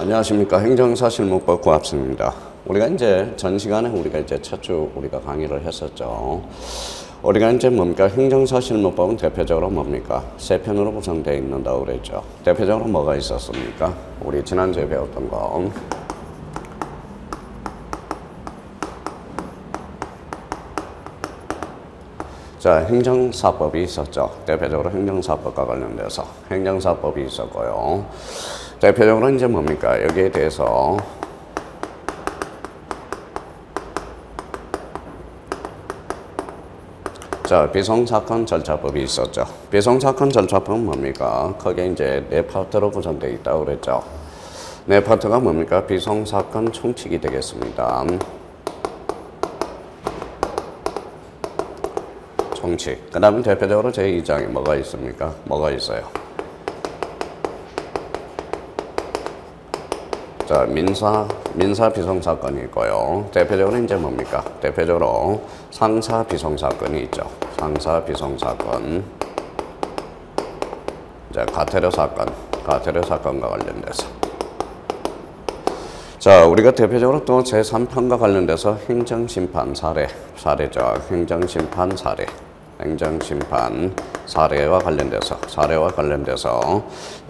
안녕하십니까. 행정사실무법 구합수입니다. 우리가 이제 전 시간에 우리가 이제 첫 주 우리가 강의를 했었죠. 우리가 이제 뭡니까? 행정사실무법은 대표적으로 뭡니까? 세 편으로 구성되어 있는다고 그랬죠. 대표적으로 뭐가 있었습니까? 우리 지난주에 배웠던 거. 자, 행정사법이 있었죠. 대표적으로 행정사법과 관련돼서 행정사법이 있었고요. 대표적으로 이제 뭡니까? 여기에 대해서 자, 비송사건 절차법이 있었죠. 비송사건 절차법은 뭡니까? 거기에 이제 네 파트로 구성되어 있다고 그랬죠. 네 파트가 뭡니까? 비송사건 총칙이 되겠습니다. 총칙. 그 다음에 대표적으로 제2장에 뭐가 있습니까? 뭐가 있어요? 자, 민사 비송사건이 있고요. 대표적으로 이제 뭡니까? 대표적으로 상사 비송사건이 있죠. 상사 비송사건. 자, 가태료 사건과 관련돼서. 자, 우리가 대표적으로 또 제3편과 관련돼서 행정심판 사례죠. 행정심판 사례와 관련돼서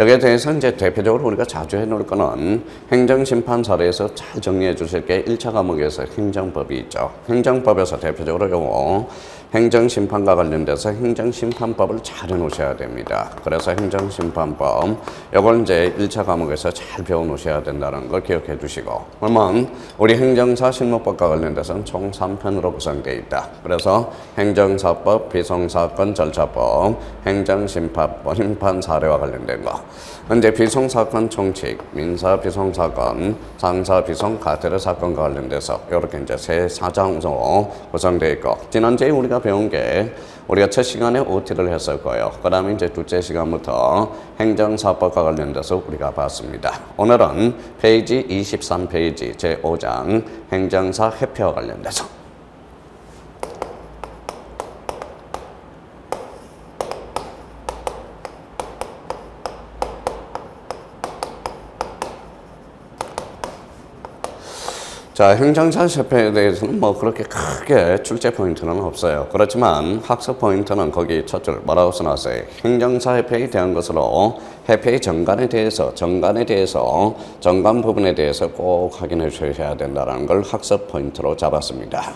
여기에 대해서 이제 대표적으로 우리가 자주 해놓을 거는 행정심판 사례에서 잘 정리해 주실 게 1차 과목에서 행정법이 있죠. 행정법에서 대표적으로 요거 행정심판과 관련돼서 행정심판법을 잘 해놓으셔야 됩니다. 그래서 행정심판법 요걸 이제 1차 과목에서 잘 배워놓으셔야 된다는 걸 기억해 주시고, 그러면 우리 행정사실무법과 관련돼서는 총 3편으로 구성되어 있다. 그래서 행정사법, 비송사건 절차법, 행정심판법, 심판 사례와 관련된 거. 현재 비송사건 총칙, 민사 비송사건, 상사 비송, 가태료 사건과 관련돼서 이렇게 이제 세 사장으로 구성되어 있고, 지난주에 우리가 배운 게 우리가 첫 시간에 OT를 했을 거예요. 그 다음에 이제 둘째 시간부터 행정사법과 관련돼서 우리가 봤습니다. 오늘은 페이지 23페이지 제5장 행정사 회피와 관련돼서. 자, 행정사실회피에 대해서는 뭐 그렇게 크게 출제 포인트는 없어요. 그렇지만 학습 포인트는 거기 첫 줄 뭐라고 써놨어요? 행정사회피에 대한 것으로 회피의 정관에 대해서 정관 부분에 대해서 꼭 확인해 주셔야 된다는 걸 학습 포인트로 잡았습니다.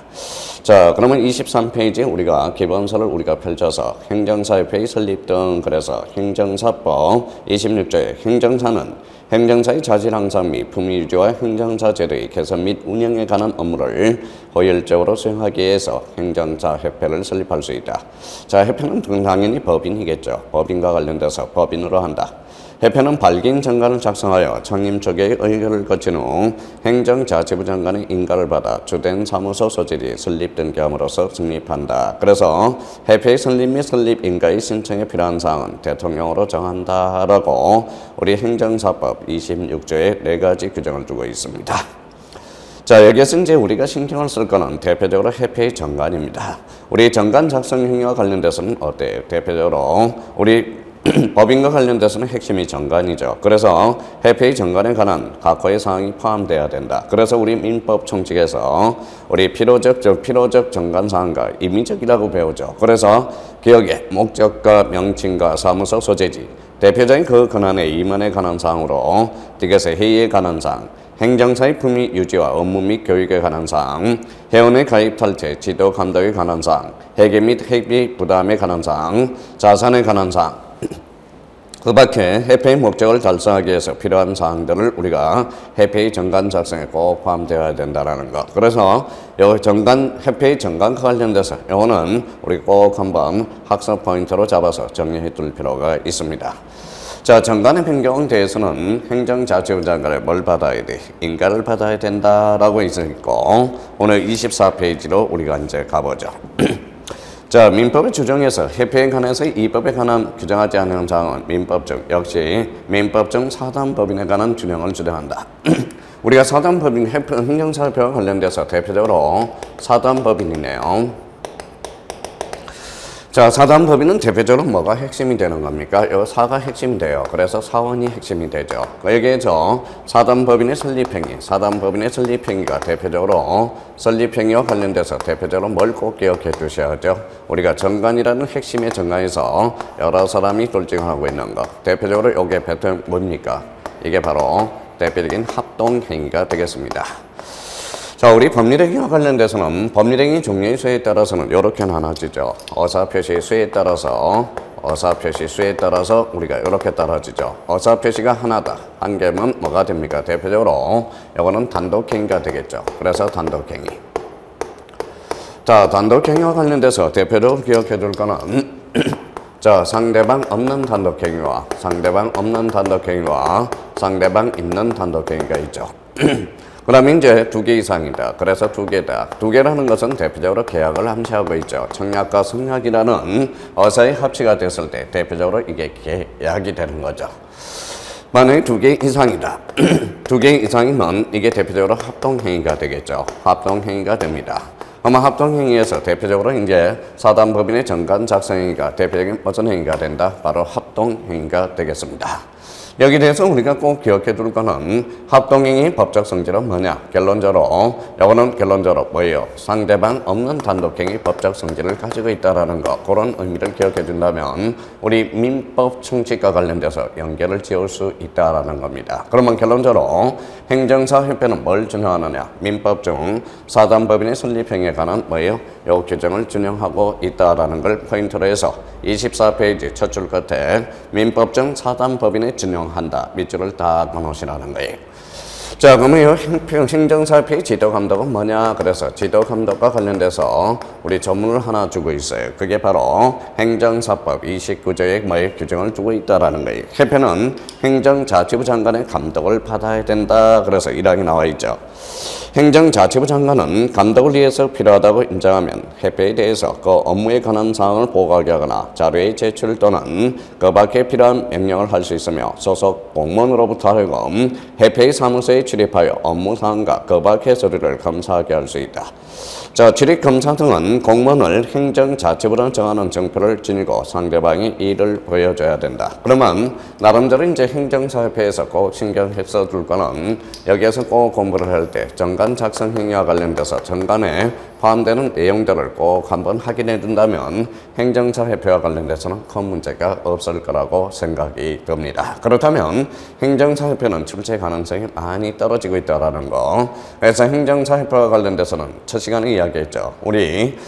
자, 그러면 23페이지에 우리가 기본서를 우리가 펼쳐서 행정사회피의 설립 등, 그래서 행정사법 26조에 행정사는 행정사의 자질 향상 및 품위 유지와 행정사 제도의 개선 및 운영에 관한 업무를 효율적으로 수행하기 위해서 행정사 협회를 설립할 수 있다. 자, 협회는 당연히 법인이겠죠. 법인과 관련돼서 법인으로 한다. 협회는 발기인 정관을 작성하여 청임 쪽의 의결을 거친 후 행정자치부 장관의 인가를 받아 주된 사무소 소질이 설립 등기함으로써成立한다. 그래서 협회의 설립 및 설립 인가의 신청에 필요한 사항은 대통령으로 정한다라고 우리 행정사법 26조에 4가지 규정을 두고 있습니다. 자, 여기에서 이제 우리가 신경을 쓸 거는 대표적으로 협회의 정관입니다. 우리 정관 작성 행위와 관련돼서는 어때요? 대표적으로 우리 법인과 관련돼서는 핵심이 정관이죠. 그래서 협회의 정관에 관한 각호의 사항이 포함되어야 된다. 그래서 우리 민법 총칙에서 우리 필요적 정관 사항과 임의적이라고 배우죠. 그래서 기억에 목적과 명칭과 사무소 소재지, 대표적인 그 권한의 임원에 관한 사항으로 득에서 회의에 관한 사항, 행정사의 품위 유지와 업무 및 교육에 관한 사항, 회원의 가입 탈퇴, 지도 감독에 관한 사항, 회계 및 회비 부담에 관한 사항, 자산에 관한 사항, 그 밖에 협회의 목적을 달성하기 위해서 필요한 사항들을 우리가 협회의 정관 작성에 꼭 포함되어야 된다는 것. 그래서 협회의 정관과 관련돼서 이거는 우리 꼭 한번 학습 포인트로 잡아서 정리해 둘 필요가 있습니다. 자, 정관의 변경에 대해서는 행정자치부 장관의 뭘 받아야 돼? 인가를 받아야 된다라고 있고, 오늘 24페이지로 우리가 이제 가보죠. 자, 민법의 규정에서 협회에 관해서 이 법에 관한 규정하지 않은 사항은 민법 역시 민법 중 사단법인에 관한 규정을 주장한다. 우리가 사단법인 행정사회와 관련돼서 대표적으로 사단법인이네요. 자, 사단법인은 대표적으로 뭐가 핵심이 되는 겁니까? 요 사가 핵심이 돼요. 그래서 사원이 핵심이 되죠. 여기에서 사단법인의 설립행위가 대표적으로 설립행위와 관련돼서 대표적으로 뭘 꼭 기억해 두셔야 하죠. 우리가 정관이라는 핵심의 정관에서 여러 사람이 돌진하고 있는 것. 대표적으로 요게 패턴 뭡니까? 이게 바로 대표적인 합동행위가 되겠습니다. 자, 우리 법률행위와 관련돼서는 법률행위 종류의 수에 따라서는 이렇게 나눠지죠. 어사표시 수에 따라서 우리가 이렇게 따라지죠. 어사표시가 하나다. 한 개면 뭐가 됩니까? 대표적으로 이거는 단독행위가 되겠죠. 그래서 단독행위. 자, 단독행위와 관련돼서 대표적으로 기억해 둘 거는 자, 상대방 없는 단독행위와 상대방 있는 단독행위가 있죠. 그러면 이제 2개 이상이다. 그래서 2개다. 2개라는 것은 대표적으로 계약을 암시하고 있죠. 청약과 성약이라는 어사의 합치가 됐을 때 대표적으로 이게 계약이 되는 거죠. 만약에 2개 이상이다. 2개 이상이면 이게 대표적으로 합동행위가 되겠죠. 합동행위가 됩니다. 아마 합동행위에서 대표적으로 이제 사단법인의 정관 작성행위가 대표적인 어떤 행위가 된다? 바로 합동행위가 되겠습니다. 여기에 대해서 우리가 꼭 기억해 둘 거는 합동행위 법적 성질은 뭐냐? 결론적으로 뭐예요? 상대방 없는 단독행위 법적 성질을 가지고 있다라는 거. 그런 의미를 기억해 준다면 우리 민법 총칙과 관련돼서 연결을 지을 수 있다라는 겁니다. 그러면 결론적으로 행정사협회는 뭘 준용하느냐? 민법 중 사단법인의 설립행위에 관한 뭐예요? 요 규정을 준용하고 있다라는 걸 포인트로 해서 24페이지 첫 줄 끝에 민법 중 사단법인의 준용한다. 밑줄을 다 끊으시라는 거예요. 자, 그러면 행정사협회의 지도감독은 뭐냐? 그래서 지도감독과 관련돼서 우리 전문을 하나 주고 있어요. 그게 바로 행정사법 29조의 뭐의 규정을 두고 있다라는 거예요. 협회는 행정자치부 장관의 감독을 받아야 된다. 그래서 1항이 나와 있죠. 행정자치부 장관은 감독을 위해서 필요하다고 인정하면 협회에 대해서 그 업무에 관한 사항을 보고하게 하거나 자료의 제출 또는 그 밖에 필요한 명령을 할 수 있으며 소속 공무원으로부터 하여금 협회의 사무소에 출입하여 업무 사항과 그 밖의 서류를 검사하게 할 수 있다. 자, 출입 검사 등은 공무원을 행정자치부로 정하는 정표를 지니고 상대방이 이를 보여줘야 된다. 그러면 나름대로 이제 행정사협회에서 꼭 신경해서 둘 거는 여기에서 꼭 공부를 할 때 정관 작성 행위와 관련돼서 정관에 포함되는 내용들을 꼭 한번 확인해 둔다면 행정사협회와 관련돼서는 큰 문제가 없을 거라고 생각이 듭니다. 그렇다면 행정사협회는 출제 가능성이 많이 떨어지고 있다는 거. 그래서 행정사협회와 관련돼서는 첫 시간에 이야기했죠. 우리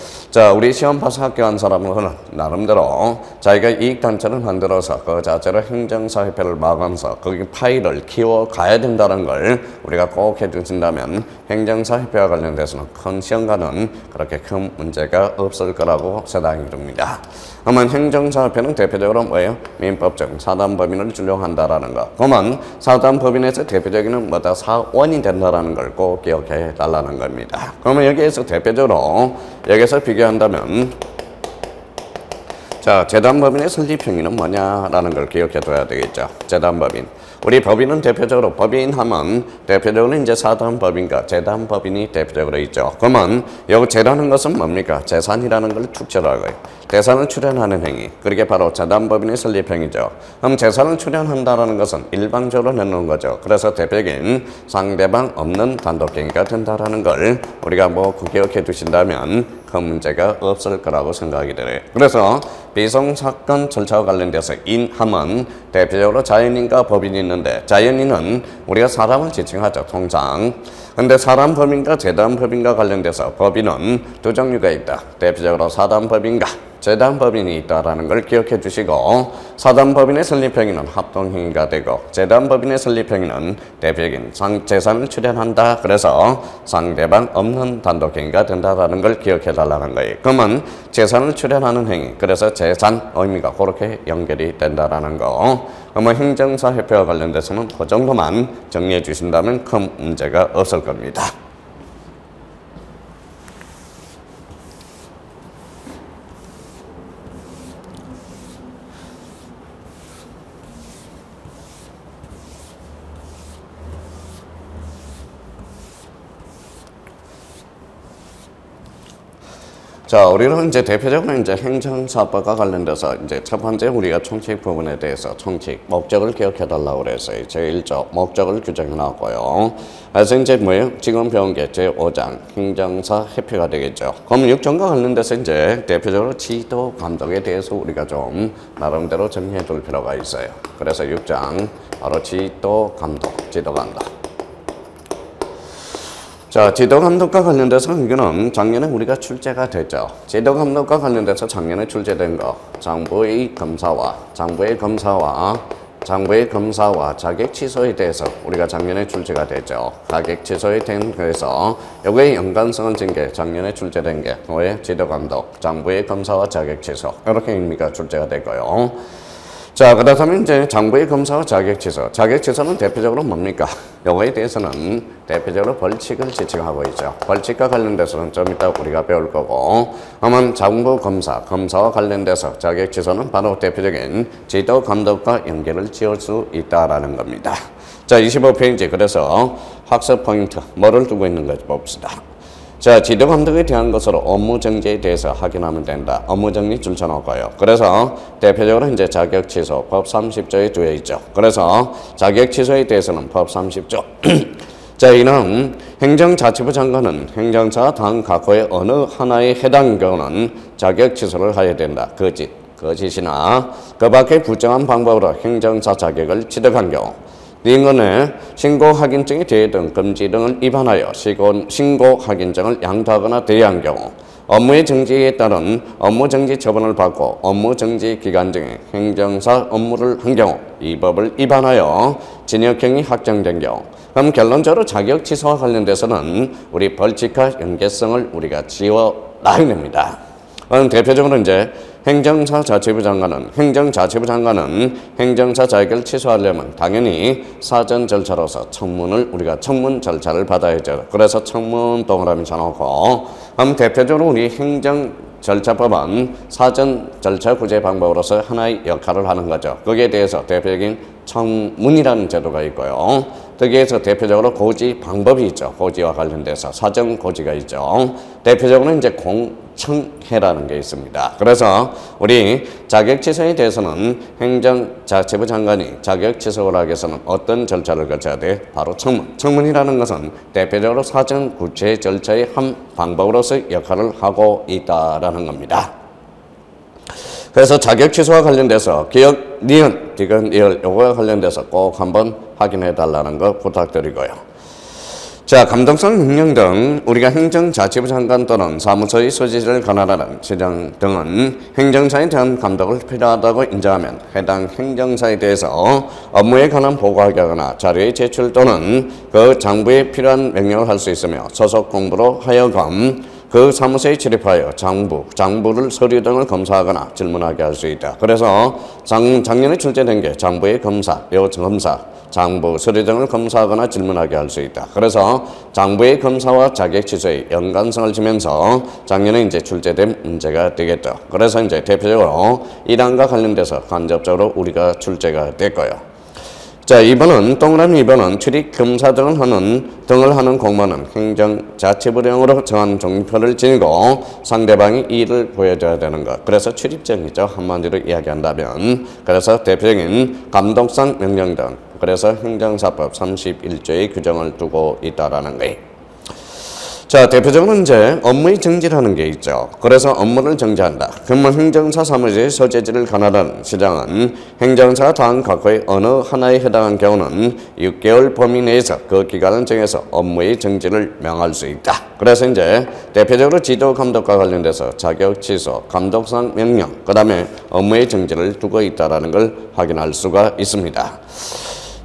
시험 봐서 합격한 사람은 나름대로 자기가 이익단체를 만들어서 그 자체로 행정사협회를 막으면서 거기 파일을 키워가야 된다는 걸 우리가 꼭 해주신다면 행정사협회와 관련돼서는 큰 시험과는 그렇게 큰 문제가 없을 거라고 생각이 듭니다. 그러면 행정사협회는 대표적으로 뭐예요? 민법적 사단법인을 준용한다라는 거. 그러면 사단법인에서 대표적인 뭐다? 사원이 된다라는 걸 꼭 기억해 달라는 겁니다. 그러면 여기에서 대표적으로 여기서 비교한다면 자, 재단법인의 설립행위는 뭐냐라는 걸 기억해 둬야 되겠죠. 재단법인. 우리 법인은 대표적으로 법인 하면 대표적으로 이제 사단법인과 재단법인이 대표적으로 있죠. 그러면 여기 재라는 것은 뭡니까? 재산이라는 걸 축출하고요. 재산을 출연하는 행위. 그게 바로 재단법인의 설립행위죠. 그럼 재산을 출연한다라는 것은 일방적으로 내놓는 거죠. 그래서 대표적인 상대방 없는 단독행위가 된다라는 걸 우리가 뭐 기억해 두신다면 큰 문제가 없을 거라고 생각이 들어요. 그래서 비송사건 절차와 관련돼서 인하면 대표적으로 자연인과 법인이 있는데 자연인은 우리가 사람을 지칭하죠. 통상. 근데 사단법인과 재단법인과 관련돼서 법인은 두 종류가 있다. 대표적으로 사단법인과 재단법인이 있다라는 걸 기억해 주시고 사단법인의 설립행위는 합동행위가 되고 재단법인의 설립행위는 대표적인 재산을 출연한다. 그래서 상대방 없는 단독행위가 된다라는 걸 기억해 달라는 거예요. 그러면 재산을 출연하는 행위, 그래서 재산 의미가 그렇게 연결이 된다라는 거. 그러면 행정사협회와 관련돼서는 그 정도만 정리해 주신다면 큰 문제가 없을 겁니다. 자, 우리는 이제 대표적으로 이제 행정사법과 관련돼서 이제 첫 번째 우리가 총칙 부분에 대해서 총칙 목적을 기억해 달라고 그랬어요. 제1조 목적을 규정해 놨고요. 그래서 이제 뭐예요? 지금 배운 게 제5장 행정사 회피가 되겠죠. 그럼 6장과 관련돼서 이제 대표적으로 지도 감독에 대해서 우리가 좀 나름대로 정리해 둘 필요가 있어요. 그래서 6장 바로 지도 감독. 자, 지도감독과 관련돼서 이거는 작년에 우리가 출제가 됐죠. 지도감독과 관련돼서 작년에 출제된 거 장부의 검사와 자격 취소에 대해서 우리가 작년에 출제가 됐죠. 자격 취소에 대한 그래서 요거의 연관성을 진 게 작년에 출제된 게 왜 지도감독, 장부의 검사와 자격 취소 이렇게 의미가 출제가 됐고요. 자, 그렇다면 이제 장부의 검사와 자격 취소. 자격 취소는 대표적으로 뭡니까? 요거에 대해서는 대표적으로 벌칙을 지칭하고 있죠. 벌칙과 관련돼서는 좀 이따 우리가 배울 거고. 그러면 장부 검사와 관련돼서 자격 취소는 바로 대표적인 지도 감독과 연결을 지을 수 있다라는 겁니다. 자, 25페이지. 그래서 학습 포인트. 뭐를 두고 있는 건지 봅시다. 자, 지도감독에 대한 것으로 업무정지에 대해서 확인하면 된다. 업무정지 줄쳐놓고요. 그래서 대표적으로 이제 자격취소 법 30조에 되어 있죠. 그래서 자격취소에 대해서는 법 30조. 자, 이는 행정자치부 장관은 행정사 당 각호의 어느 하나에 해당 경우는 자격취소를 하여야 된다. 거짓이나 그 밖의 부정한 방법으로 행정사 자격을 취득한 경우 인근에 신고 확인증이 제외된 금지 등을 위반하여 신고 확인증을 양도하거나 대여한 경우 업무의 정지에 따른 업무정지 처분을 받고 업무정지 기간 중에 행정사 업무를 한 경우 이 법을 위반하여 징역형이 확정된 경우 그럼 결론적으로 자격 취소와 관련돼서는 우리 벌칙과 연계성을 우리가 지워놔야 됩니다. 대표적으로 이제 행정자치부 장관은 행정사 자격을 취소하려면 당연히 사전 절차로서 우리가 청문 절차를 받아야죠. 그래서 청문 동그라미 쳐놓고 대표적으로 우리 행정절차법은 사전 절차 구제 방법으로서 하나의 역할을 하는 거죠. 거기에 대해서 대표적인 청문이라는 제도가 있고요. 거기에서 대표적으로 고지 방법이 있죠. 고지와 관련돼서 사전 고지가 있죠. 대표적으로 이제 공청회라는 게 있습니다. 그래서 우리 자격 취소에 대해서는 행정자치부 장관이 자격 취소를 하기 위해서는 어떤 절차를 거쳐야 돼? 바로 청문. 청문이라는 것은 대표적으로 사전 구제 절차의 한 방법으로서 역할을 하고 있다라는 겁니다. 그래서 자격 취소와 관련돼서 기억, 니은, 디귿, 리을 요거와 관련돼서 꼭 한번 확인해 달라는 거 부탁드리고요. 자, 감독성 능력 등 우리가 행정자치부 장관 또는 사무소의 소지를 관할하는 시장 등은 행정사에 대한 감독을 필요하다고 인정하면 해당 행정사에 대해서 업무에 관한 보고하게 하거나 자료의 제출 또는 그 장부에 필요한 명령을 할 수 있으며 소속 공부로 하여금 그 사무소에 출입하여 장부를 서류 등을 검사하거나 질문하게 할 수 있다. 그래서 작년에 출제된 게 장부의 장부 서류 등을 검사하거나 질문하게 할 수 있다. 그래서 장부의 검사와 자격 취소의 연관성을 지면서 작년에 이제 출제된 문제가 되겠죠. 그래서 이제 대표적으로 1항과 관련돼서 간접적으로 우리가 출제가 됐고요. 자, 2번은 동그라미 2번은 출입 검사 등을 하는 공무원은 행정자치부령으로 정한 종표를 지니고 상대방이 이를 보여줘야 되는 것. 그래서 출입증이죠. 한마디로 이야기한다면. 그래서 대표적인 감독상 명령 등 그래서 행정사법 31조의 규정을 두고 있다라는 거예요. 자, 대표적으로 이제 업무의 정지라는 게 있죠. 그래서 업무를 정지한다. 그러면 행정사 사무소의 소재지를 관할하는 시장은 행정사 당 각호의 어느 하나에 해당한 경우는 6개월 범위 내에서 그 기간을 정해서 업무의 정지를 명할 수 있다. 그래서 이제 대표적으로 지도 감독과 관련돼서 자격 취소, 감독상 명령, 그 다음에 업무의 정지를 두고 있다라는 걸 확인할 수가 있습니다.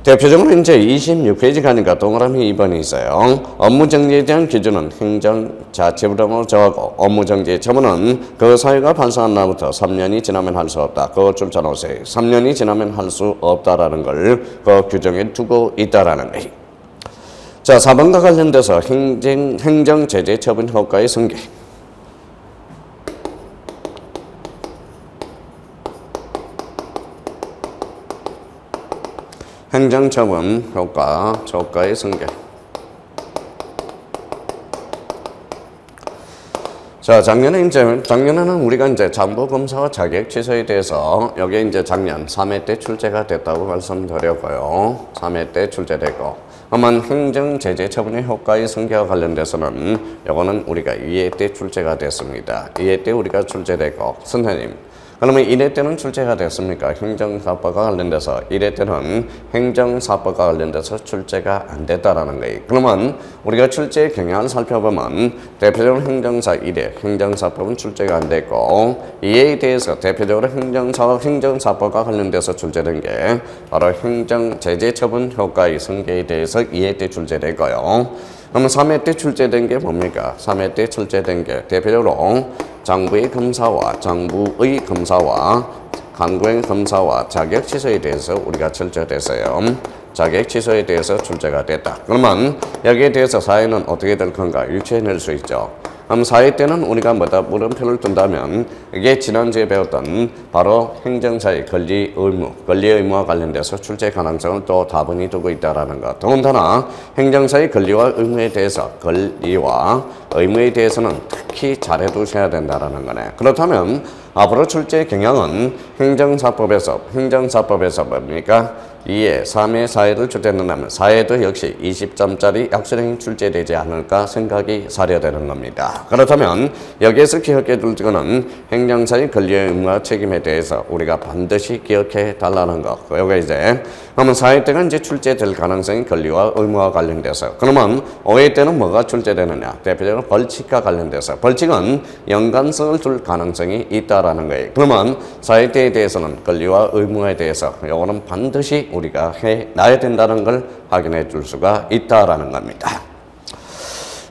대표적으로 이제 26페이지 가니까 동그라미 2번이 있어요. 업무정지에 대한 기준은 행정자치부령으로 정하고 업무정지 처분은 그 사유가 발생한 날부터 3년이 지나면 할 수 없다. 그거 좀 쳐놓으세요. 3년이 지나면 할 수 없다라는 걸 그 규정에 두고 있다라는 거예요. 자, 4번과 관련돼서 행정제재 처분 효과의 승계. 행정처분 효과의 승계. 자, 작년에는 우리가 이제 장부 검사와 자격 취소에 대해서 여기 이제 작년 3회 때 출제가 됐다고 말씀드렸고요. 3회 때 출제되고. 다만 행정 제재 처분의 효과의 승계와 관련돼서는 요거는 우리가 2회 때 출제가 됐습니다. 2회 때 우리가 출제되고. 선생님, 그러면 1회 때는 출제가 됐습니까? 행정사법과 관련돼서 1회 때는 행정사법과 관련돼서 출제가 안 됐다라는 거예요. 그러면 우리가 출제의 경향을 살펴보면 대표적으로 행정사 1회, 행정사법은 출제가 안 됐고 2회에 대해서 대표적으로 행정사법과 관련돼서 출제된 게 바로 행정제재처분 효과의 승계에 대해서 2회 때 출제되고요. 그러면 3회 때 출제된 게 뭡니까? 3회 때 출제된 게 대표적으로 장부의 검사와 장부의 검사와 간구행 검사와 자격 취소에 대해서 우리가 출제됐어요. 자격 취소에 대해서 출제가 됐다. 그러면 여기에 대해서 사회는 어떻게 될 건가 유추해낼 수 있죠. 그럼 4회 때는 우리가 뭐다 물음표를 둔다면 이게 지난주에 배웠던 바로 행정사의 권리 의무와 관련돼서 출제 가능성을 또 다분히 두고 있다라는 것. 더군다나 행정사의 권리와 의무에 대해서 권리와 의무에 대해서는 특히 잘해두셔야 된다라는 거네. 그렇다면 앞으로 출제 경향은 행정사법에서 뭡니까? 2회, 3회, 4회를 출제한다면 4회도 역시 20점짜리 약수량이 출제되지 않을까 생각이 사려되는 겁니다. 그렇다면 여기에서 기억해 둘 거는 행정사의 권리와 의무와 책임에 대해서 우리가 반드시 기억해 달라는 것. 여기 이제 그러면 4회 때가 이제 출제될 가능성이 권리와 의무와 관련돼서 그러면 5회 때는 뭐가 출제되느냐? 대표적으로 벌칙과 관련돼서 벌칙은 연관성을 줄 가능성이 있다라는 거예요. 그러면 4회 때에 대해서는 권리와 의무에 대해서 이거는 반드시 우리가 해놔야 된다는 걸 확인해 줄 수가 있다라는 겁니다.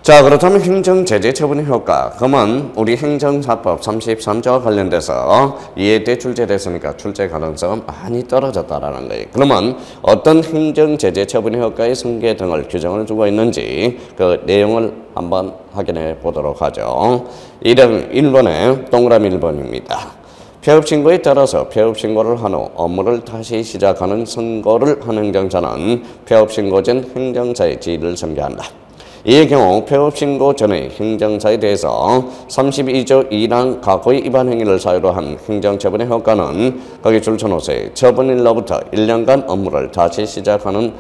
자, 그렇다면 행정제재 처분의 효과. 그러면 우리 행정사법 33조와 관련돼서 2회 때 출제됐으니까 출제 가능성은 많이 떨어졌다라는 거예요. 그러면 어떤 행정제재 처분의 효과의 승계 등을 규정을 두고 있는지 그 내용을 한번 확인해 보도록 하죠. 1번에 동그라미 1번입니다. 폐업신고에 따라서 폐업신고를 한 후 업무를 다시 시작하는 선고를 한 행정사는 폐업신고 전 행정사의 지위를 승계한다. 이의 경우 폐업신고 전의 행정사에 대해서 32조 2랑 각호의 위반 행위를 사유로 한 행정처분의 효과는 거기 줄쳐놓으세요. 처분일로부터 1년간 업무를 다시 시작하는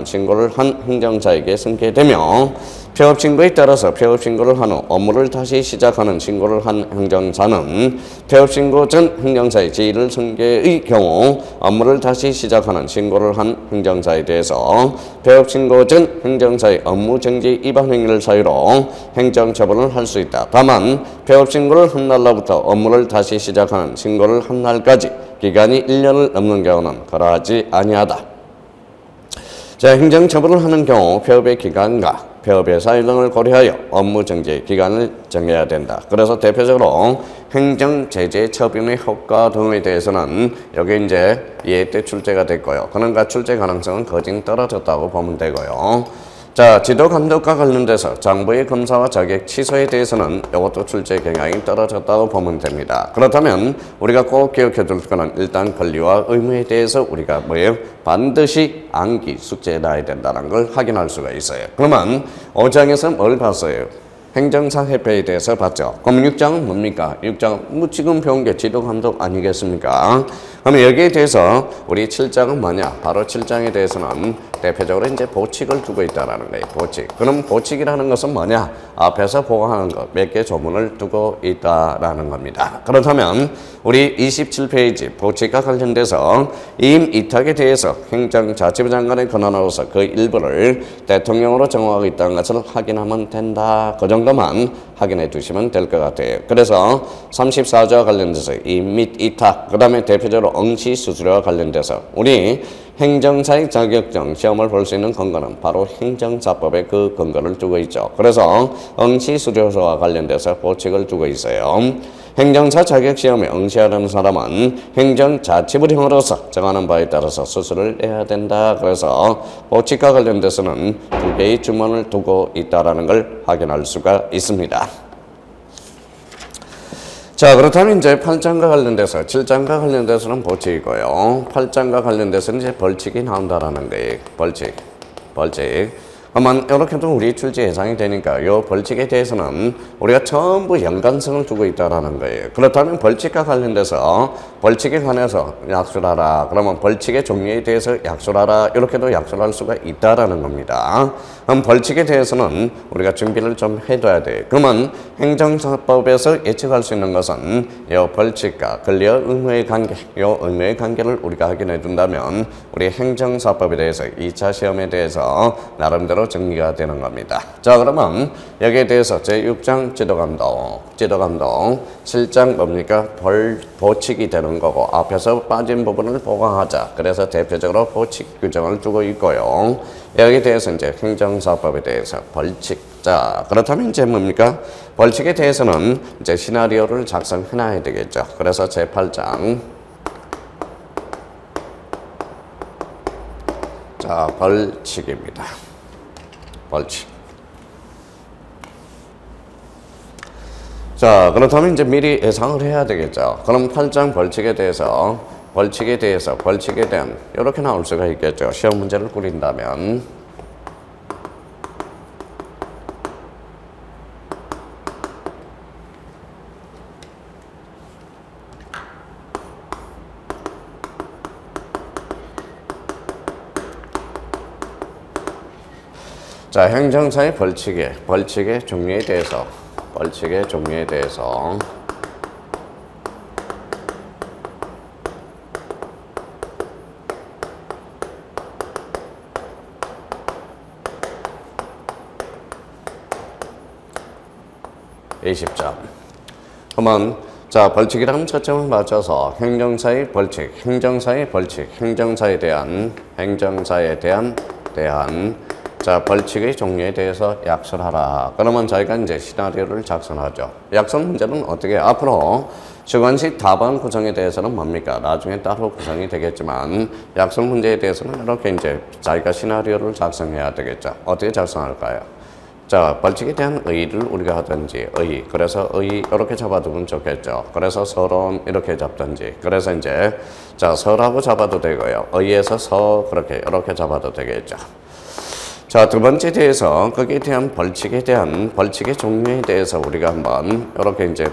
신고를 한 행정사에게 승계되며 폐업신고에 따라서 폐업신고를 한 후 업무를 다시 시작하는 신고를 한 행정사는 폐업신고 전 행정사의 지위를 승계의 경우 업무를 다시 시작하는 신고를 한 행정사에 대해서 폐업신고 전 행정사의 업무정지 위반 행위를 사유로 행정처분을 할 수 있다. 다만 폐업신고를 한 날로부터 업무를 다시 시작하는 신고를 한 날까지 기간이 1년을 넘는 경우는 그러하지 아니하다. 자, 행정처분을 하는 경우 폐업의 기간과 폐업의 사유 등을 고려하여 업무 정지 기간을 정해야 된다. 그래서 대표적으로 행정제재 처분의 효과 등에 대해서는 여기 이제 2회 때 출제가 됐고요. 그런가 출제 가능성은 거진 떨어졌다고 보면 되고요. 자, 지도감독과 관련돼서 장부의 검사와 자격 취소에 대해서는 이것도 출제 경향이 떨어졌다고 보면 됩니다. 그렇다면 우리가 꼭 기억해 둘 거는 일단 권리와 의무에 대해서 우리가 뭐예요? 반드시 암기 숙제해놔야 된다는 걸 확인할 수가 있어요. 그러면 5장에서 뭘 봤어요? 행정사 협회에 대해서 봤죠. 그럼 6장은 뭡니까? 6장은 지금 배운 게 지도감독 아니겠습니까? 그럼 여기에 대해서 우리 7장은 뭐냐? 바로 7장에 대해서는 대표적으로 이제 보칙을 두고 있다라는 거예요. 보칙. 그럼 보칙이라는 것은 뭐냐? 앞에서 보고하는 것, 몇 개 조문을 두고 있다라는 겁니다. 그렇다면 우리 27페이지 보칙과 관련돼서 임의탁에 대해서 행정자치부 장관의 권한으로서 그 일부를 대통령으로 정하고 있다는 것을 확인하면 된다. 그 정도만 확인해 두시면 될 것 같아요. 그래서 34조와 관련돼서 임 및 이탁, 그 다음에 대표적으로 응시수수료와 관련돼서 우리 행정사의 자격증 시험을 볼 수 있는 근거는 바로 행정사법에 그 근거를 두고 있죠. 그래서 응시수료소와 관련돼서 보칙을 두고 있어요. 행정사 자격시험에 응시하는 사람은 행정자치부령으로서 정하는 바에 따라서 수수료를 내야 된다. 그래서 보칙과 관련돼서는 2개의 주문을 두고 있다는 걸 확인할 수가 있습니다. 자, 그렇다면 이제 8장과 관련돼서 7장과 관련돼서는 보칙이고요. 8장과 관련돼서는 이제 벌칙이 나온다라는 거예요. 벌칙. 아마 이렇게도 우리 출제 예상이 되니까 이 벌칙에 대해서는 우리가 전부 연관성을 두고 있다라는 거예요. 그렇다면 벌칙과 관련돼서 벌칙에 관해서 약술하라. 그러면 벌칙의 종류에 대해서 약술하라. 이렇게도 약술할 수가 있다라는 겁니다. 그럼 벌칙에 대해서는 우리가 준비를 좀 해둬야 돼요. 그러면 행정사법에서 예측할 수 있는 것은 이 벌칙과 권리와 의무의 관계, 이 의무의 관계를 우리가 확인해 둔다면 우리 행정사법에 대해서 2차 시험에 대해서 나름대로 정리가 되는 겁니다. 자, 그러면 여기에 대해서 제6장 지도감독 7장 뭡니까? 보칙이 되는 거고 앞에서 빠진 부분을 보강하자. 그래서 대표적으로 보칙 규정을 두고 있고요. 여기에 대해서 이제 행정사법에 대해서 벌칙. 자, 그렇다면 이제 뭡니까? 벌칙에 대해서는 이제 시나리오를 작성해놔야 되겠죠. 그래서 제8장. 자, 벌칙입니다. 벌칙. 자, 그렇다면 이제 미리 예상을 해야 되겠죠. 그럼 8장 벌칙에 대한 이렇게 나올 수가 있겠죠. 시험 문제를 꾸린다면. 자, 행정사의 벌칙의 종류에 대해서 20점. 그러면 자, 벌칙이라는 초점을 맞춰서 행정사에 대한 자, 벌칙의 종류에 대해서 약설하라. 그러면 저희가 이제 시나리오를 작성하죠. 약설 문제는 어떻게 앞으로 주관식 답안 구성에 대해서는 뭡니까? 나중에 따로 구성이 되겠지만 약설 문제에 대해서는 이렇게 이제 자기가 시나리오를 작성해야 되겠죠. 어떻게 작성할까요? 자, 벌칙에 대한 의의를 우리가 하든지 그래서 의의 이렇게 잡아두면 좋겠죠. 그래서 서론 이렇게 잡든지 그래서 이제 자, 서라고 잡아도 되고요. 의의에서 서 이렇게 잡아도 되겠죠. 자, 두 번째 대해서 거기에 대한 벌칙의 종류에 대해서 우리가 한번 이렇게 이제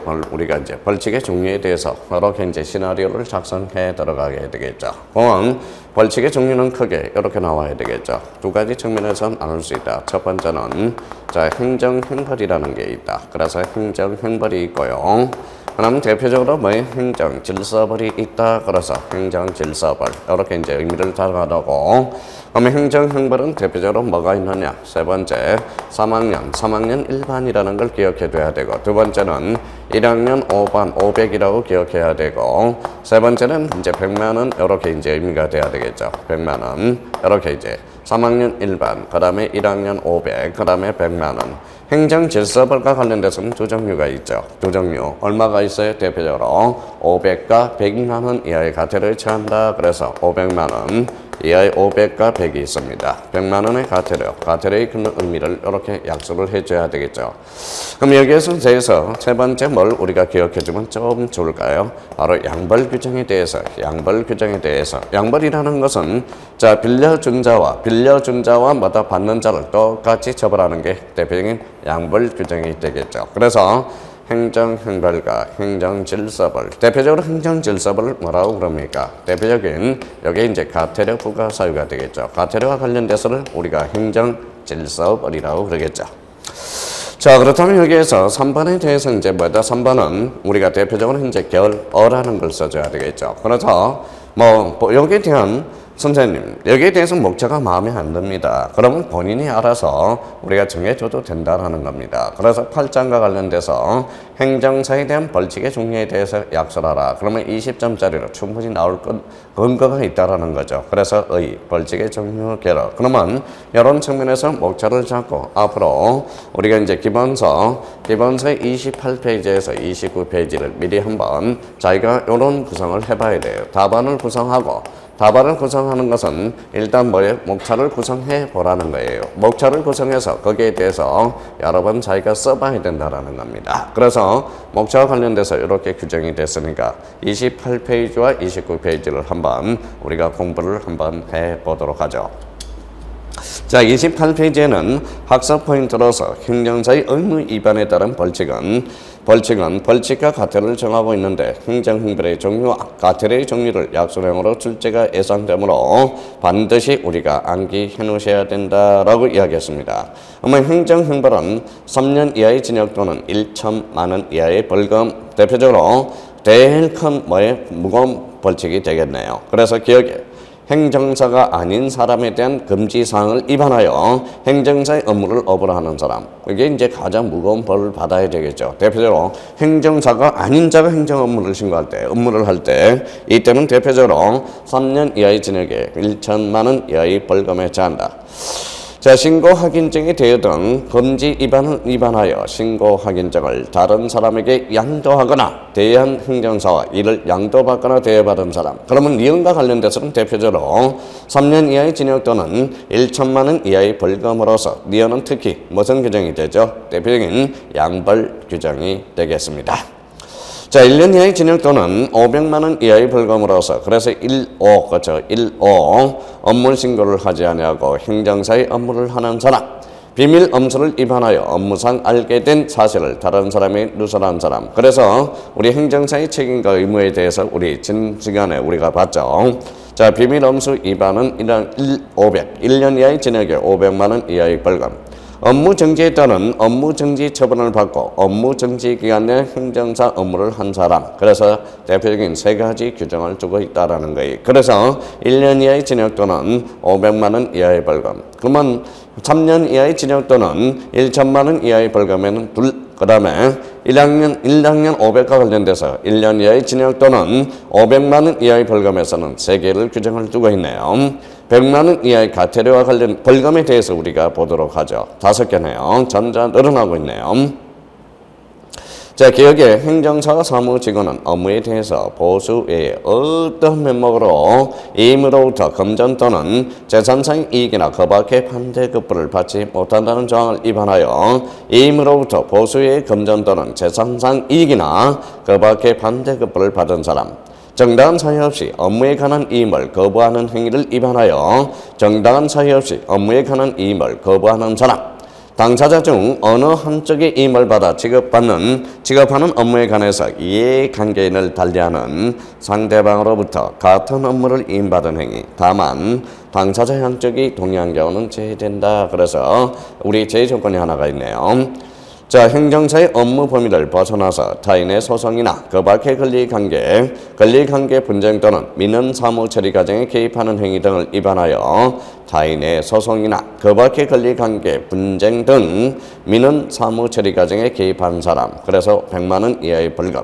벌칙의 종류에 대해서 이렇게 이제 시나리오를 작성해 들어가게 되겠죠. 그럼 벌칙의 종류는 크게 이렇게 나와야 되겠죠. 두 가지 측면에서 나눌 수 있다. 첫 번째는 자, 행정형벌이라는 게 있다. 그래서 행정형벌이 있고요. 그럼 대표적으로 뭐의 행정질서벌이 있다. 그래서 행정질서벌 이렇게 이제 의미를 달아가고 그러면 행정형벌은 대표적으로 뭐가 있느냐? 세 번째 3학년 일반이라는 걸 기억해 둬야 되고 두 번째는 1학년 5반 500이라고 기억해야 되고 세 번째는 이제 100만 원 이렇게 이제 의미가 돼야 되겠죠. 100만 원 이렇게 이제 3학년 일반 그다음에 1학년 500 그다음에 100만 원. 행정질서벌과 관련돼서는 두 종류가 있죠. 두 종류. 얼마가 있어요? 대표적으로 500과 100만 원 이하의 과태료를 처한다. 그래서 500만 원 이하의 500과 100이 있습니다. 100만 원의 과태료의 큰 의미를 이렇게 약속을 해줘야 되겠죠. 그럼 여기에서 대해서 세 번째 뭘 우리가 기억해주면 좀 좋을까요? 바로 양벌 규정에 대해서. 양벌이라는 것은 자, 빌려준 자와 뭐다 받는 자를 똑같이 처벌하는 게 대표적인 양벌 규정이 되겠죠. 그래서 행정형벌과 행정질서벌. 대표적으로 행정질서벌을 뭐라고 그럽니까? 대표적인 여기 이제 과태료 부과 사유가 되겠죠. 과태료와 관련돼서는 우리가 행정질서벌이라고 그러겠죠. 자, 그렇다면 여기에서 3번에 대해서 이제 뭐다? 3번은 우리가 대표적으로 이제 결어라는 걸 써줘야 되겠죠. 그래서 뭐 여기에 대한 선생님, 여기에 대해서 목차가 마음에 안 듭니다. 그러면 본인이 알아서 우리가 정해줘도 된다는 겁니다. 그래서 8장과 관련돼서 행정사에 대한 벌칙의 종류에 대해서 약설하라. 그러면 20점짜리로 충분히 나올 근거가 있다는 거죠. 그래서 벌칙의 종류 결어. 그러면 이런 측면에서 목차를 잡고 앞으로 우리가 이제 기본서 28페이지에서 29페이지를 미리 한번 자기가 이런 구성을 해봐야 돼요. 답안을 구성하는 것은 일단 뭐예요? 목차를 구성해 보라는 거예요. 목차를 구성해서 거기에 대해서 여러 번 자기가 써봐야 된다는 겁니다. 그래서 목차와 관련돼서 이렇게 규정이 됐으니까 28페이지와 29페이지를 한번 우리가 공부를 한번 해보도록 하죠. 자, 28페이지에는 학습 포인트로서 행정사의 의무 위반에 따른 벌칙은 벌칙과 과태료를 정하고 있는데 행정행벌의 종류와 과태료의 종류를 약소량으로 출제가 예상되므로 반드시 우리가 암기해 놓으셔야 된다라고 이야기했습니다. 행정행벌은 3년 이하의 징역 또는 1천만 원 이하의 벌금, 대표적으로 제일 큰 무거운 벌칙이 되겠네요. 그래서 기억에 행정사가 아닌 사람에 대한 금지사항을 위반하여 행정사의 업무를 어불하는 사람, 이게 이제 가장 무거운 벌을 받아야 되겠죠. 대표적으로 행정사가 아닌 자가 행정 업무를 신고할 때, 업무를 할 때, 이때는 대표적으로 3년 이하의 징역에 1천만 원 이하의 벌금에 처한다. 자, 신고 확인증이 되어든 금지 위반을 위반하여 신고 확인증을 다른 사람에게 양도하거나 대한 행정사와 이를 양도받거나 대여받은 사람. 그러면 이음과 관련돼서는 대표적으로 3년 이하의 징역 또는 1천만 원 이하의 벌금으로서 니은은 특히 무슨 규정이 되죠? 대표적인 양벌 규정이 되겠습니다. 자, 1년 이하의 징역 또는 500만 원 이하의 벌금으로서 그래서 1호, 그렇죠. 1호 업무 신고를 하지 아니하고 행정사의 업무를 하는 사람, 비밀 엄수를 위반하여 업무상 알게 된 사실을 다른 사람이 누설한 사람. 그래서 우리 행정사의 책임과 의무에 대해서 우리 지난 시간에 우리가 봤죠. 자, 비밀 엄수 위반은 1년 이하의 징역에 500만 원 이하의 벌금. 업무 정지에 따른 업무 정지 처분을 받고 업무 정지 기간 내 행정사 업무를 한 사람. 그래서 대표적인 세 가지 규정을 두고 있다라는 거예요. 그래서 1년 이하의 징역 또는 500만 원 이하의 벌금. 그러면 3년 이하의 징역 또는 1천만 원 이하의 벌금에는 그 다음에 1학년 500과 관련돼서 1년 이하의 징역 또는 500만 원 이하의 벌금에서는 3개를 규정을 두고 있네요. 100만 원 이하의 과태료와 관련 벌금에 대해서 우리가 보도록 하죠. 5개네요. 점점 늘어나고 있네요. 자, 기억에 행정사 사무직원은 업무에 대해서 보수 외에 어떤 면목으로 임으로부터 금전 또는 재산상 이익이나 그 밖의 반대급부를 받지 못한다는 조항을 위반하여 임으로부터 보수 외의 금전 또는 재산상 이익이나 그 밖의 반대급부를 받은 사람, 정당한 사유 없이 업무에 관한 이임을 거부하는 행위를 위반하여 정당한 사유 없이 업무에 관한 이임을 거부하는 사람, 당사자 중 어느 한쪽의 이임을 받아 지급하는 업무에 관해서 이해관계인을 달리하는 상대방으로부터 같은 업무를 이임받은 행위, 다만 당사자 한쪽이 동의한 경우는 제외된다. 그래서 우리 제의조건이 하나가 있네요. 자, 행정사의 업무 범위를 벗어나서 타인의 소송이나 그 밖의 권리관계 분쟁 또는 민원 사무 처리 과정에 개입하는 행위 등을 위반하여 타인의 소송이나 그 밖의 권리관계 분쟁 등 민원 사무 처리 과정에 개입한 사람. 그래서 100만 원 이하의 벌금.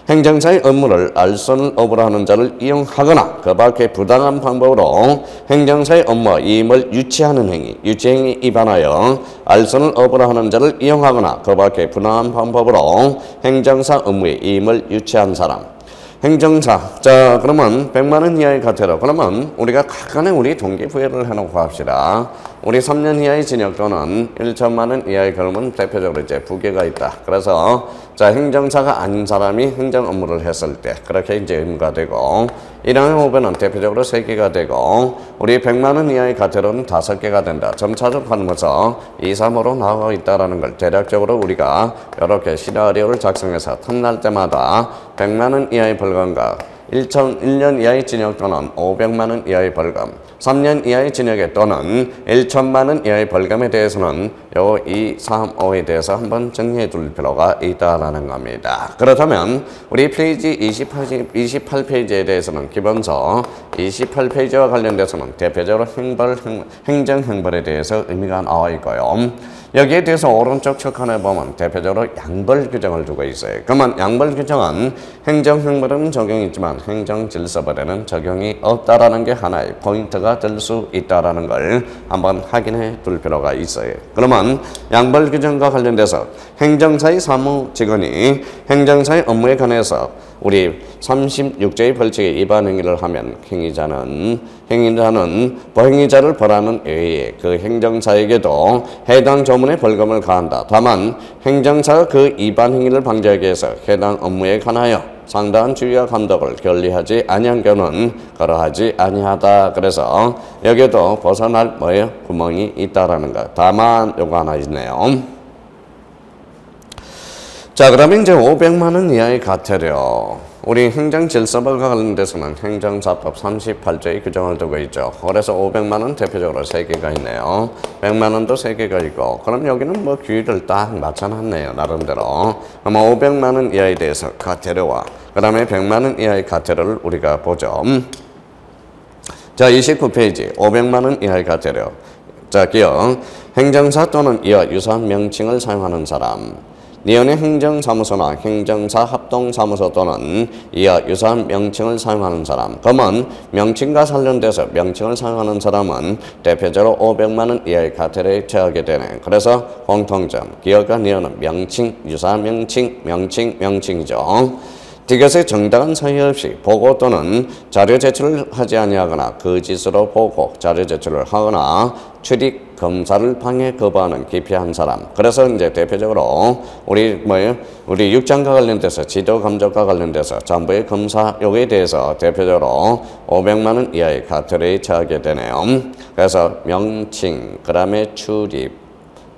행정사의 업무를 알선을 어불하는 자를 이용하거나 그 밖의 부당한 방법으로 행정사의 업무와 이임을 유치하는 행위, 유치행위 위반하여 알선을 어불하는 자를 이용하거나 그 밖의 부당한 방법으로 행정사 업무의 이임을 유치한 사람. 행정사. 자, 그러면 100만 원 이하의 과태료. 그러면 우리가 각간에 우리 동기부여를 해놓고 합시다. 우리 3년 이하의 징역 또는 1천만 원 이하의 벌금은 대표적으로 이제 부계가 있다. 그래서 자, 행정사가 아닌 사람이 행정 업무를 했을 때 그렇게 이제 의무가 되고 1학년 5배는 대표적으로 3개가 되고 우리 100만 원 이하의 과태료는 5개가 된다. 점차적 하면서 2, 3으로 나오고 있다는 걸 대략적으로 우리가 이렇게 시나리오를 작성해서 탐날 때마다 100만 원 이하의 벌금과 1년 이하의 징역 또는 500만 원 이하의 벌금, 3년 이하의 징역에 또는 1천만 원 이하의 벌금에 대해서는 요 2, 3, 5에 대해서 한번 정리해 둘 필요가 있다라는 겁니다. 그렇다면 우리 페이지 28페이지에 대해서는 기본서 28페이지와 관련돼서는 대표적으로 행정행벌에 대해서 의미가 나와 있고요. 여기에 대해서 오른쪽 척칸에 보면 대표적으로 양벌 규정을 두고 있어요. 그러면 양벌 규정은 행정행벌에는 적용이 있지만 행정질서벌에는 적용이 없다라는 게 하나의 포인트가 될 수 있다라는 걸 한번 확인해 둘 필요가 있어요. 그러면 양벌 규정과 관련돼서 행정사의 사무직원이 행정사의 업무에 관해서 우리 36조의 벌칙에 위반 행위를 하면 행위자는 행위자를 벌하는 외에 그 행정사에게도 해당 조문의 벌금을 가한다. 다만 행정사가 그 위반 행위를 방지하기 위해서 해당 업무에 관하여 상당한 주의와 감독을 결리하지 아니한 경우는 그러하지 아니하다. 그래서 여기에도 벗어날 뭐예요? 구멍이 있다라는 거. 다만 요거 하나 있네요. 자, 그러면 이제 500만 원 이하의 과태료. 우리 행정질서법과 관련돼서는 행정사법 38조에 규정을 두고 있죠. 그래서 500만 원 대표적으로 3개가 있네요. 100만 원도 3개가 있고, 그럼 여기는 뭐 규율을 딱 맞춰놨네요. 나름대로. 그럼 500만 원 이하에 대해서 과태료와 그 다음에 100만 원 이하의 과태료를 우리가 보죠. 자, 29페이지 500만 원 이하의 과태료. 자, 기억. 행정사 또는 이와 유사한 명칭을 사용하는 사람. 니은의 행정사무소나 행정사 합동사무소 또는 이와 유사한 명칭을 사용하는 사람. 그러면 명칭과 관련돼서 명칭을 사용하는 사람은 대표적으로 500만 원 이하의 과태료에 처하게 되네. 그래서 공통점. 기억과 니은은 명칭, 유사한 명칭, 명칭이죠. 이것의 정당한 사유 없이 보고 또는 자료 제출을 하지 아니하거나 거짓으로 보고 자료 제출을 하거나 출입 검사를 방해 거부하는 기피한 사람. 그래서 이제 대표적으로 우리 육장과 관련돼서 지도 감독과 관련돼서 정부의 검사 요구에 대해서 대표적으로 500만 원 이하의 과태료에 처하게 되네요. 그래서 명칭, 그다음에 출입.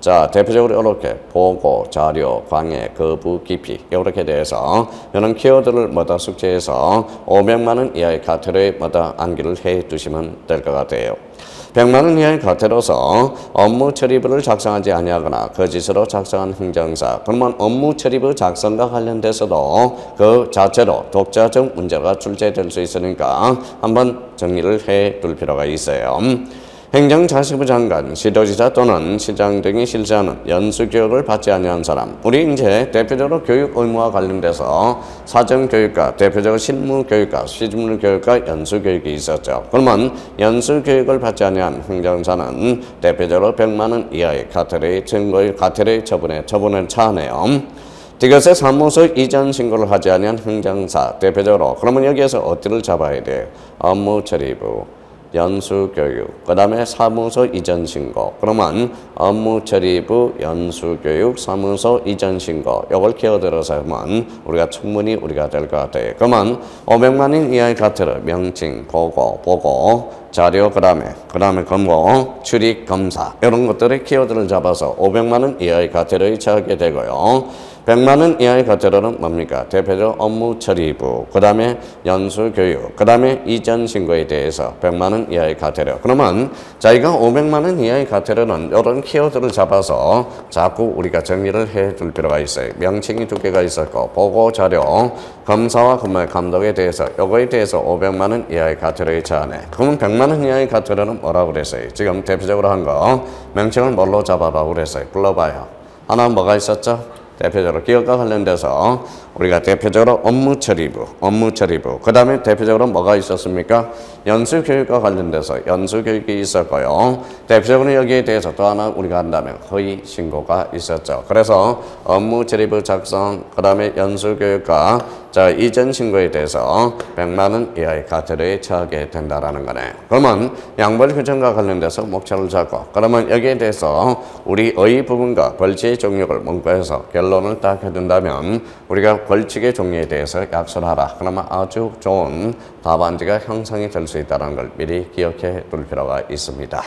자, 대표적으로 이렇게 보고, 자료, 방해, 거부, 기피 이렇게 대해서 이런 키워드를 뭐다 숙지해서 500만 원 이하의 과태료에 뭐다 암기를 해 두시면 될 것 같아요. 100만 원 이하의 과태료서 업무 처리부를 작성하지 아니하거나 거짓으로 작성한 행정사. 그러면 업무 처리부 작성과 관련돼서도 그 자체로 독자적 문제가 출제될 수 있으니까 한번 정리를 해 둘 필요가 있어요. 행정자치부 장관, 시도지사 또는 시장 등이 실시하는 연수교육을 받지 아니한 사람. 우리 이제 대표적으로 교육 의무와 관련돼서 사정교육과 대표적으로 실무교육과 시중교육과 연수교육이 있었죠. 그러면 연수교육을 받지 아니한 행정사는 대표적으로 100만 원 이하의 과태료의 처분에 처하네요. 이것의 사무소 이전 신고를 하지 아니한 행정사 대표적으로 그러면 여기에서 어디를 잡아야 돼요? 업무 처리부, 연수교육, 그 다음에 사무소 이전 신고. 그러면 업무 처리부, 연수교육, 사무소 이전 신고. 요걸 끼어들어서 하면 우리가 충분히 될 것 같아요. 그러면 500만 원 이하의 과태료, 명칭, 보고, 자료, 그 다음에 검고, 출입, 검사. 이런 것들의 키워드를 잡아서 500만 원 이하의 과태료에 처하게 되고요. 100만 원 이하의 과태료는 뭡니까? 대표적으로 업무 처리부, 그 다음에 연수교육, 그 다음에 이전 신고에 대해서 100만 원 이하의 과태료. 그러면 저희가 500만 원 이하의 과태료는 이런 키워드를 잡아서 자꾸 우리가 정리를 해 둘 필요가 있어요. 명칭이 2개가 있었고, 보고, 자료, 검사와 감독에 대해서 요거에 대해서 500만 원 이하의 과태료에 처하네. 그러면 100만 원 이하의 과태료는 뭐라고 그랬어요? 지금 대표적으로 한 거 명칭을 뭘로 잡아라고 그랬어요? 불러봐요. 하나 뭐가 있었죠? 대표적으로 기업과 관련돼서 우리가 대표적으로 업무 처리부, 그 다음에 대표적으로 뭐가 있었습니까? 연수교육과 관련돼서 연수교육이 있었고요. 대표적으로 여기에 대해서 또 하나 우리가 한다면 허위 신고가 있었죠. 그래서 업무 처리부 작성, 그 다음에 연수교육과 이전 신고에 대해서 100만 원 이하의 과태료에 처하게 된다라는 거네. 그러면 양벌 규정과 관련돼서 목차를 잡고, 그러면 여기에 대해서 우리 의 부분과 벌칙의 종류를 문구해서 결론을 딱 해둔다면 우리가 벌칙의 종류에 대해서 약속하라. 그러면 아주 좋은 답안지가 형성이 될 수 있다는 걸 미리 기억해 둘 필요가 있습니다.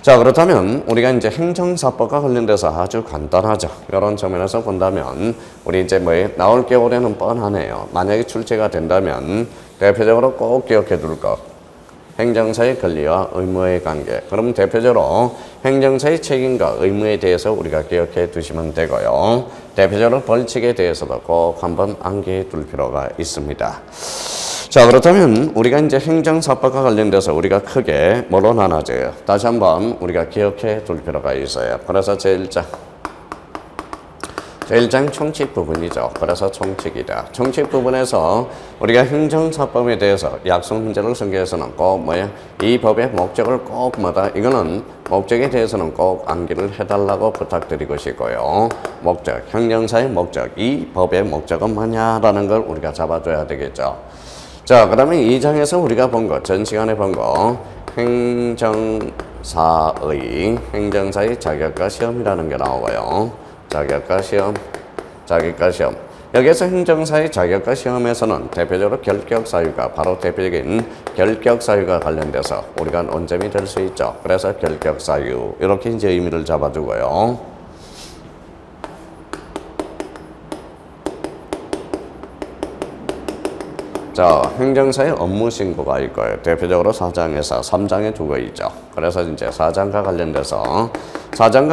자, 그렇다면 우리가 이제 행정사법과 관련돼서 아주 간단하죠. 이런 점에서 본다면 우리 이제 나올 겨울에는 뻔하네요. 만약에 출제가 된다면 대표적으로 꼭 기억해 둘 것. 행정사의 권리와 의무의 관계. 그럼 대표적으로 행정사의 책임과 의무에 대해서 우리가 기억해 두시면 되고요. 대표적으로 벌칙에 대해서도 꼭 한번 암기해 둘 필요가 있습니다. 자, 그렇다면 우리가 이제 행정사법과 관련돼서 우리가 크게 뭐로 나눠져요? 다시 한번 우리가 기억해 둘 필요가 있어요. 그래서 제1장 총칙 부분이죠. 그래서 총칙이다. 총칙 부분에서 우리가 행정사법에 대해서 약속 문제를 설계해서는 꼭 이 법의 목적을 꼭 이거는 목적에 대해서는 꼭 암기를 해달라고 부탁드리고 싶고요. 목적, 행정사의 목적, 이 법의 목적은 뭐냐라는 걸 우리가 잡아줘야 되겠죠. 자, 그 다음에 2장에서 우리가 본 거, 전 시간에 본 거, 행정사의 자격과 시험이라는 게 나오고요. 자격과 시험. 여기에서 행정사의 자격과 시험에서는 대표적으로 결격 사유가 바로 대표적인 결격 사유가 관련돼서 우리가 논점이 될 수 있죠. 그래서 결격 사유 이렇게 이제 의미를 잡아주고요. 자, 행정사의 업무 신고가 있고요. 대표적으로 4장에서 3장에 두고 있죠. 그래서 이제 4장과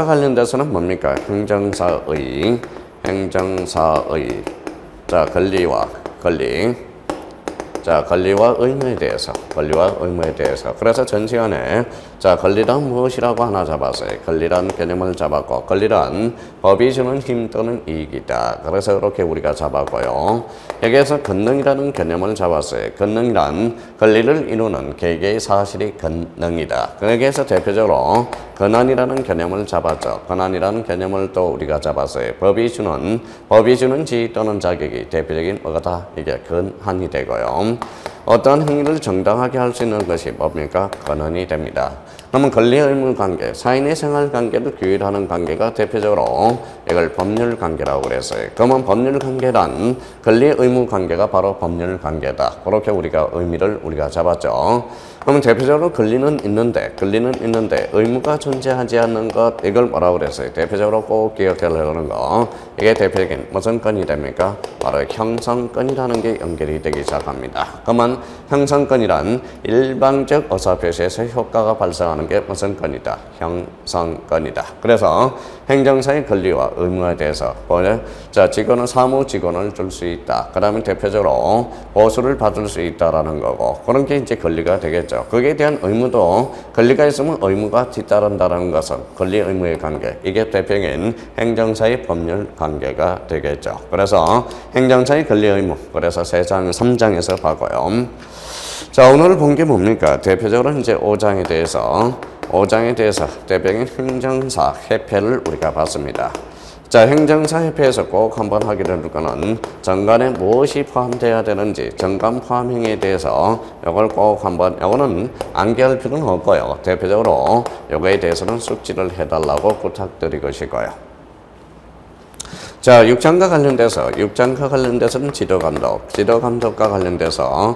관련돼서는 뭡니까? 행정사의 자, 권리와 의무에 대해서 그래서 전 시간에 자, 권리란 무엇이라고 하나 잡았어요. 권리란 개념을 잡았고 권리란 법이 주는 힘 또는 이익이다. 그래서 이렇게 우리가 잡았고요. 여기에서 권능이라는 개념을 잡았어요. 권능이란 권리를 이루는 개개의 사실이 권능이다. 여기에서 대표적으로 권한이라는 개념을 잡았죠. 권한이라는 개념을 또 우리가 잡았어요. 법이 주는 지위 또는 자격이 대표적인 뭐가다? 이게 권한이 되고요. 어떤 행위를 정당하게 할 수 있는 것이 뭡니까? 권한이 됩니다. 그러면 권리 의무 관계, 사인의 생활 관계를 규율하는 관계가 대표적으로 이걸 법률 관계라고 그랬어요. 그러면 법률 관계란 권리 의무 관계가 바로 법률 관계다. 그렇게 우리가 의미를 잡았죠. 그러면 대표적으로 권리는 있는데 의무가 존재하지 않는 것, 이걸 뭐라고 그랬어요? 대표적으로 꼭 기억하려는 거, 이게 대표적인 무슨 건이 됩니까? 바로 형성권이라는 게 연결이 되기 시작합니다. 그러면 형성권이란 일방적 의사표시에서 효과가 발생하는 게 무슨 건이다? 형성권이다. 그래서 행정사의 권리와 의무에 대해서 자, 직원은 사무 직원을 줄 수 있다. 그 다음에 대표적으로 보수를 받을 수 있다라는 거고, 그런 게 이제 권리가 되겠죠. 거기에 대한 의무도 권리가 있으면 의무가 뒤따른다는 것은 권리 의무의 관계, 이게 대표적인 행정사의 법률 관계가 되겠죠. 그래서 행정사의 권리 의무, 그래서 3장에서 봐고요. 자, 오늘 본 게 뭡니까? 대표적으로 이제 5장에 대해서 대표적인 행정사 해패를 우리가 봤습니다. 자, 행정사 협회에서 꼭 한번 하게 될 거는 정관에 무엇이 포함되어야 되는지, 정관 포함행위에 대해서 이걸 꼭 한번, 이거는 암기할 필요는 없고요. 대표적으로 이거에 대해서는 숙지를 해달라고 부탁드리고 싶고요. 자, 6장과 관련돼서는 지도감독과 관련돼서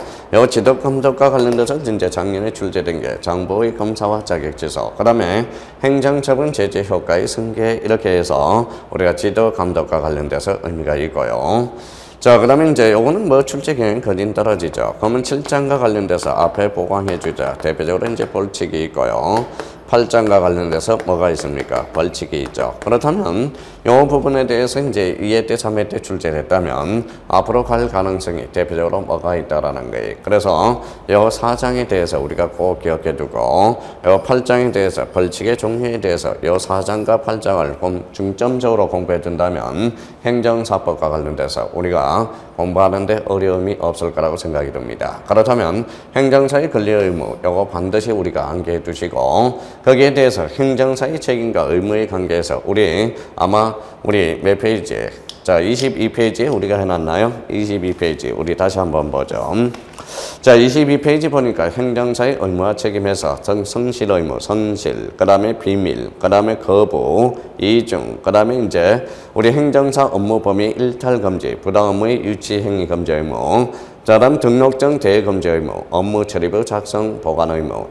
지도감독과 관련돼서 이제 작년에 출제된 게 정보의 검사와 자격지수, 그 다음에 행정처분 제재 효과의 승계, 이렇게 해서 우리가 지도감독과 관련돼서 의미가 있고요. 자, 그 다음에 이제 요거는 뭐 출제 경향이 거진 떨어지죠. 그러면 7장과 관련돼서 앞에 보강해주자. 대표적으로 이제 벌칙이 있고요. 8장과 관련돼서 뭐가 있습니까? 벌칙이 있죠. 그렇다면 이 부분에 대해서 이제 2회 때, 3회 때 출제를 했다면 앞으로 갈 가능성이 대표적으로 뭐가 있다라는 거예요. 그래서 이 4장에 대해서 우리가 꼭 기억해 두고, 이 8장에 대해서 벌칙의 종류에 대해서 이 4장과 8장을 중점적으로 공부해 둔다면 행정사법과 관련돼서 우리가 공부하는데 어려움이 없을 거라고 생각이 듭니다. 그렇다면 행정사의 권리 의무, 이거 반드시 우리가 암기해 두시고, 거기에 대해서 행정사의 책임과 의무의 관계에서 우리 몇 페이지에, 자, 22페이지에 우리가 해놨나요? 22페이지 우리 다시 한번 보죠. 자, 22페이지 보니까 행정사의 의무와 책임에서 성실 의무, 선실, 그 다음에 비밀, 그 다음에 거부, 이중, 그 다음에 이제 우리 행정사 업무 범위 일탈 금지, 부당 업무의 유치 행위 금지 의무, 자, 다음 등록증 대여 금지 의무, 업무 처리부 작성 보관 의무,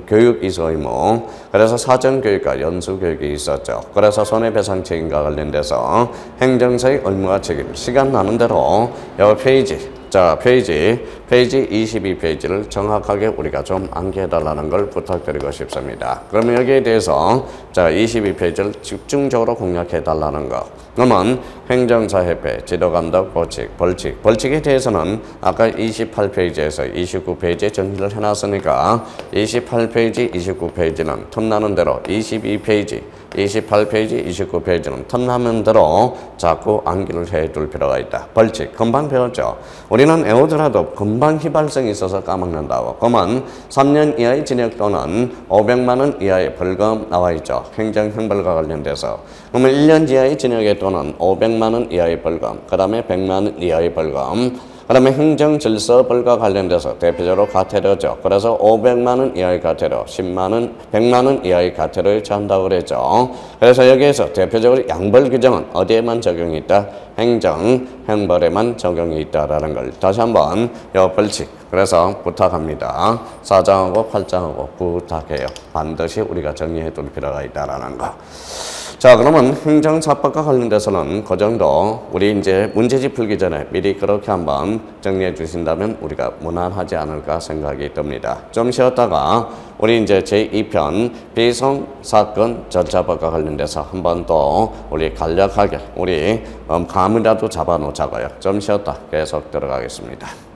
교육 이수 의무, 그래서 사전 교육과 연수 교육이 있었죠. 그래서 손해배상 책임과 관련돼서 행정사의 의무와 책임, 시간 나는 대로 이 페이지, 자, 페이지 22페이지를 정확하게 우리가 좀 암기해달라는 걸 부탁드리고 싶습니다. 그러면 여기에 대해서 자, 22페이지를 집중적으로 공략해달라는 거. 그러면 행정사협회, 지도감독, 벌칙에 대해서는 아까 28페이지에서 29페이지에 정리를 해놨으니까 28페이지, 29페이지는 틈나는 대로 28페이지, 29페이지는 틈나는 대로 자꾸 암기를 해둘 필요가 있다. 벌칙, 금방 배웠죠. 우리는 외우더라도 금방 휘발성이 있어서 까먹는다고. 그러면 3년 이하의 징역 또는 500만 원 이하의 벌금 나와 있죠. 행정형벌과 관련돼서. 그러면 1년 이하의 징역에 또는 500만 원 이하의 벌금, 그 다음에 100만 원 이하의 벌금, 그다음에 행정질서벌과 관련돼서 대표적으로 과태료죠. 그래서 500만 원 이하의 과태료, 10만 원, 100만 원 이하의 과태료를 처한다고 그랬죠. 그래서 여기에서 대표적으로 양벌 규정은 어디에만 적용이 있다? 행정형벌에만 적용이 있다라는 걸 다시 한번 요 벌칙. 그래서 부탁합니다. 4장하고 8장하고 부탁해요. 반드시 우리가 정리해 둘 필요가 있다라는 거. 자, 그러면 행정사법과 관련돼서는 그 정도 우리 이제 문제집 풀기 전에 미리 그렇게 한번 정리해 주신다면 우리가 무난하지 않을까 생각이 듭니다. 좀 쉬었다가 우리 이제 제2편 비송사건 절차법과 관련돼서 한번 더 우리 간략하게 우리 감이라도 잡아놓자고요. 좀 쉬었다 계속 들어가겠습니다.